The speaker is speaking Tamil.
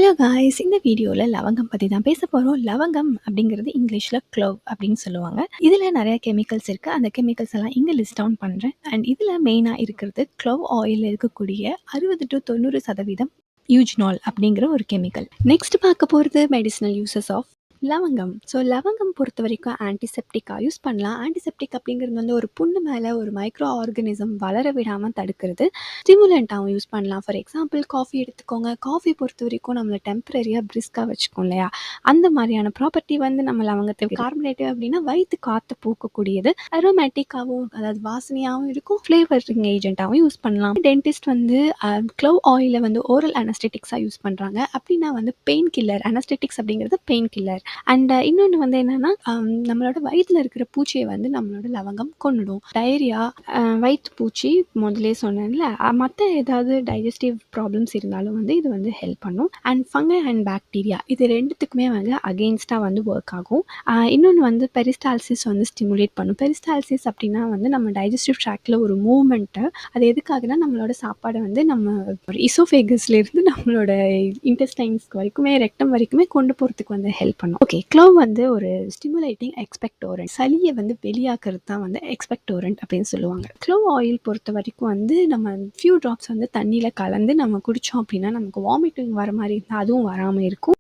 ஹலோ காய்ஸ், இந்த வீடியோவில் லவங்கம் பற்றி தான் பேச போகிறோம். லவங்கம் அப்படிங்கிறது இங்கிலீஷில் க்ளோவ் அப்படின்னு சொல்லுவாங்க. இதில் நிறைய கெமிக்கல்ஸ் இருக்குது. அந்த கெமிக்கல்ஸ் எல்லாம் இங்கே லிஸ்ட் டவுன் பண்ணுறேன். அண்ட் இதில் மெயினாக இருக்கிறது க்ளோவ் ஆயிலில் இருக்கக்கூடிய 60-90% யூஜ்னால் அப்படிங்கிற ஒரு கெமிக்கல். நெக்ஸ்ட் பார்க்க போகிறது மெடிசினல் யூசஸ் ஆஃப் லவங்கம். ஸோ லவங்கம் பொறுத்த வரைக்கும் ஆன்டிசெப்டிக்காக யூஸ் பண்ணலாம். ஆன்டிசெப்டிக் அப்படிங்கிறது வந்து ஒரு புண்ணு மேலே ஒரு மைக்ரோ ஆர்கனிசம் வளர விடாமல் தடுக்கிறது. ஸ்டிமுலண்ட்டாகவும் யூஸ் பண்ணலாம். ஃபார் எக்ஸாம்பிள் காஃபி எடுத்துக்கோங்க. காஃபி பொறுத்த வரைக்கும் நம்மளை டெம்பரரியாக பிரிஸ்காக வச்சுக்கோம் இல்லையா, அந்த மாதிரியான ப்ராப்பர்ட்டி வந்து நம்ம லவங்கத்தை கார்பனேட்டிவ் அப்படின்னா வயிற்று காற்று போக்கக்கூடியது. அரோமேட்டிக்காகவும் அதாவது வாசனையாகவும் இருக்கும். ஃப்ளேவரிங் ஏஜென்ட்டாகவும் யூஸ் பண்ணலாம். டென்டிஸ்ட் வந்து க்ளோவ் ஆயிலை வந்து ஓரல் அனஸ்டெட்டிக்ஸாக யூஸ் பண்ணுறாங்க. அப்படின்னா வந்து பெயின் கில்லர். அனஸ்டெட்டிக்ஸ் அப்படிங்கிறது பெயின் கில்லர். அண்ட் இன்னொன்று வந்து என்னென்னா, நம்மளோட வயிற்றில் இருக்கிற பூச்சியை வந்து நம்மளோட லவங்கம் கொன்னுடும். டயரியா, வயிற்று பூச்சி முதலே சொன்னேன்ல, மற்ற ஏதாவது டைஜஸ்டிவ் ப்ராப்ளம்ஸ் இருந்தாலும் வந்து இது வந்து ஹெல்ப் பண்ணும். அண்ட் ஃபங்கை அண்ட் பாக்டீரியா இது ரெண்டுத்துக்குமே வந்து அகெயின்ஸ்டாக வந்து ஒர்க் ஆகும். இன்னொன்று வந்து பெரிஸ்டால்சிஸ் வந்து ஸ்டிமுலேட் பண்ணும். பெரிஸ்டால்சிஸ் அப்படின்னா வந்து நம்ம டைஜஸ்டிவ் ட்ராக்டில் ஒரு மூவ்மெண்ட்டு. அது எதுக்காகனா நம்மளோட சாப்பாடை வந்து நம்ம இசோஃபேகஸ்லேருந்து நம்மளோட இன்டெஸ்டைன்ஸ்க்கு வரைக்குமே ரெக்டம் வரைக்குமே கொண்டு போகிறதுக்கு வந்து ஹெல்ப் பண்ணும். ஓகே, க்ளோவ் வந்து ஒரு ஸ்டிமுலேட்டிங் எக்ஸ்பெக்டோரண்ட். சளியை வந்து வெளியாக்குறது தான் வந்து எக்ஸ்பெக்டோரண்ட் அப்படின்னு சொல்லுவாங்க. க்ளோவ் ஆயில் பொறுத்த வரைக்கும் வந்து நம்ம ஃபியூ ட்ராப்ஸ் வந்து தண்ணியில் கலந்து நம்ம குடித்தோம் அப்படின்னா நமக்கு வாமிட்டிங் வர மாதிரி இருந்தால் அதுவும் வராமல் இருக்கும்.